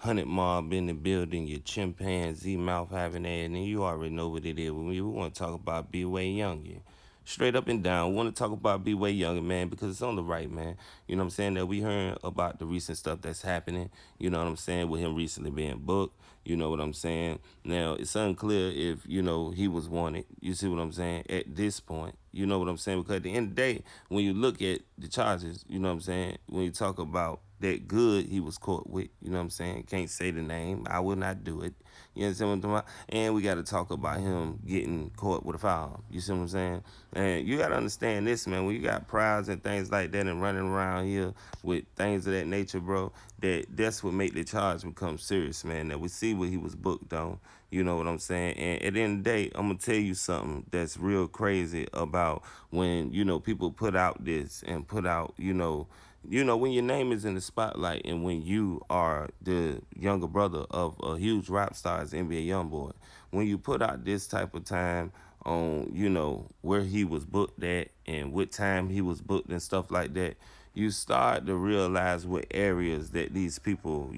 Hundred Mob in the building, your chimpanzee mouth having ass, and you already know what it is. We want to talk about BWay Younggy. Straight up and down, we want to talk about BWay Younggy, man, because it's on the right, man. You know what I'm saying? That we heard about the recent stuff that's happening, you know what I'm saying, with him recently being booked, you know what I'm saying? Now, it's unclear if, he was wanted, you see what I'm saying, at this point, you know what I'm saying? Because at the end of the day, when you look at the charges, you know what I'm saying, when you talk about that good he was caught with, you know what I'm saying? Can't say the name. I will not do it. You understand what I'm talking about? And we got to talk about him getting caught with a firearm. You see what I'm saying? And you got to understand this, man. When you got priors and things like that and running around here with things of that nature, bro, that's what make the charge become serious, man. That we see what he was booked on. You know what I'm saying? And at the end of the day, I'm going to tell you something that's real crazy about when, people put out this and put out, when your name is in the spotlight and when you are the younger brother of a huge rap star as NBA Youngboy, when you put out this type of time on, where he was booked at and what time he was booked and stuff like that, you start to realize what areas that these people,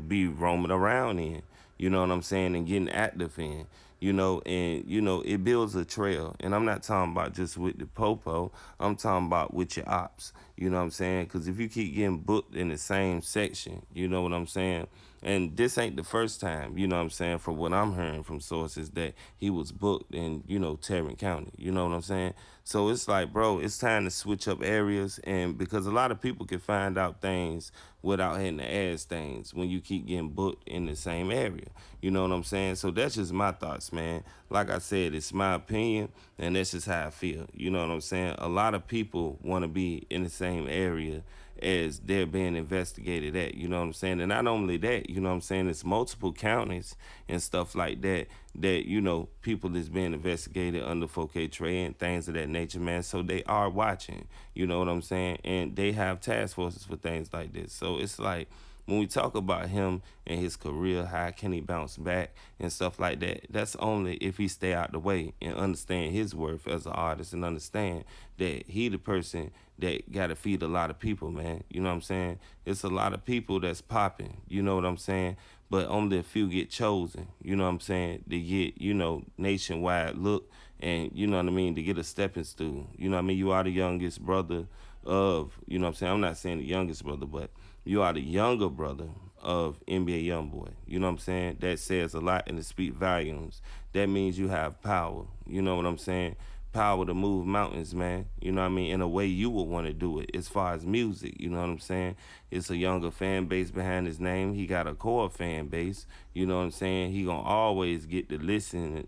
be roaming around in. You know what I'm saying, and getting active in, it builds a trail. And I'm not talking about just with the popo, I'm talking about with your ops, you know what I'm saying? Because if you keep getting booked in the same section, you know what I'm saying? And this ain't the first time, you know what I'm saying, from what I'm hearing from sources that he was booked in, Tarrant County, you know what I'm saying? So it's like, bro, it's time to switch up areas, and because a lot of people can find out things without having to ask things when you keep getting booked in the same area. You know what I'm saying? So that's just my thoughts, man. Like I said, it's my opinion, and that's just how I feel. You know what I'm saying? A lot of people want to be in the same area as they're being investigated at, you know what I'm saying? And not only that, you know what I'm saying, it's multiple counties and stuff like that, people is being investigated under 4K Trey and things of that nature, man. So they are watching, you know what I'm saying? And they have task forces for things like this. So it's like, when we talk about him and his career, how can he bounce back and stuff like that, that's only if he stay out the way and understand his worth as an artist and understand that he the person that got to feed a lot of people, man. You know what I'm saying? It's a lot of people that's popping, you know what I'm saying? But only a few get chosen, you know what I'm saying, to get, nationwide look and, you know what I mean, to get a stepping stool. You know what I mean? You are the youngest brother of, you know what I'm saying? I'm not saying the youngest brother, but you are the younger brother of NBA Youngboy. You know what I'm saying? That says a lot and it speaks volumes. That means you have power. You know what I'm saying? Power to move mountains, man. You know what I mean? In a way you would want to do it as far as music. You know what I'm saying? It's a younger fan base behind his name. He got a core fan base. You know what I'm saying? He gonna always get the listen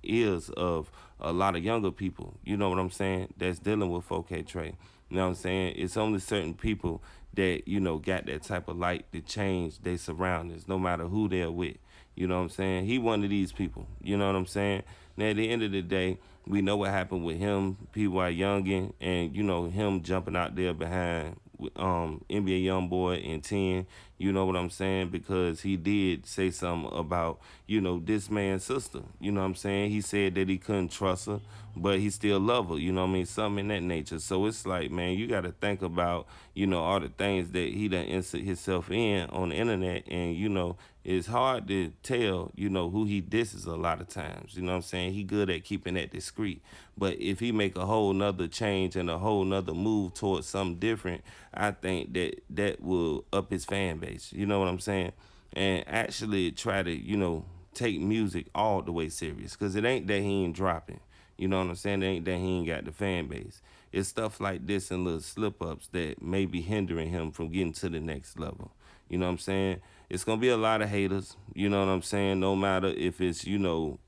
ears of a lot of younger people. You know what I'm saying? That's dealing with 4K Trey. You know what I'm saying? It's only certain people that, got that type of light to change their surroundings, no matter who they're with. You know what I'm saying? He one of these people. You know what I'm saying? Now, at the end of the day, we know what happened with him, P.Y. Youngin, and, him jumping out there behind NBA Youngboy and 10. You know what I'm saying? Because he did say something about, this man's sister. You know what I'm saying? He said that he couldn't trust her, but he still love her. You know what I mean? Something in that nature. So it's like, man, you got to think about, all the things that he done insert himself in on the internet. And, it's hard to tell, who he disses a lot of times. You know what I'm saying? He good at keeping that discreet. But if he make a whole nother change and a whole nother move towards something different, I think that will up his fan base. You know what I'm saying? And actually try to, take music all the way serious. Because it ain't that he ain't dropping. You know what I'm saying? It ain't that he ain't got the fan base. It's stuff like this and little slip-ups that may be hindering him from getting to the next level. You know what I'm saying? It's going to be a lot of haters, you know what I'm saying? No matter if it's,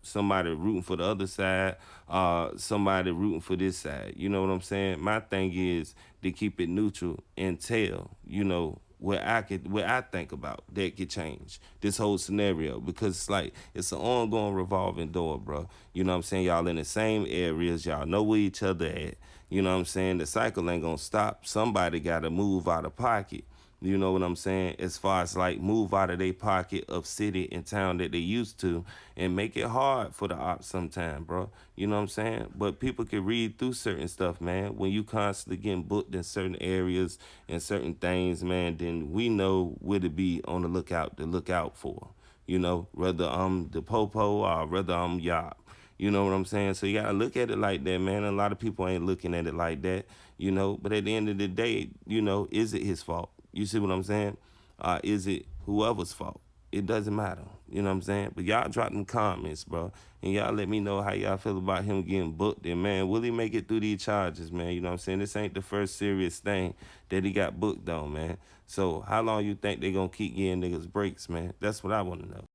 somebody rooting for the other side, somebody rooting for this side. You know what I'm saying? My thing is to keep it neutral and tell, what I think about that could change this whole scenario, because it's like it's an ongoing revolving door, bro. You know what I'm saying? Y'all in the same areas, y'all know where each other at. You know what I'm saying? The cycle ain't gonna stop. Somebody gotta move out of pocket. You know what I'm saying? As far as like move out of their pocket of city and town that they used to and make it hard for the ops sometime, bro. You know what I'm saying? But people can read through certain stuff, man. When you constantly getting booked in certain areas and certain things, man, then we know where to be on the lookout to look out for. You know, whether I'm the popo or whether I'm Yop. You know what I'm saying? So you gotta look at it like that, man. A lot of people ain't looking at it like that, you know. But at the end of the day, you know, is it his fault? You see what I'm saying? Is it whoever's fault? It doesn't matter. You know what I'm saying? But y'all drop them comments, bro. And y'all let me know how y'all feel about him getting booked. And man, will he make it through these charges, man? You know what I'm saying? This ain't the first serious thing that he got booked on, man. So how long you think they gonna keep getting niggas breaks, man? That's what I wanna know.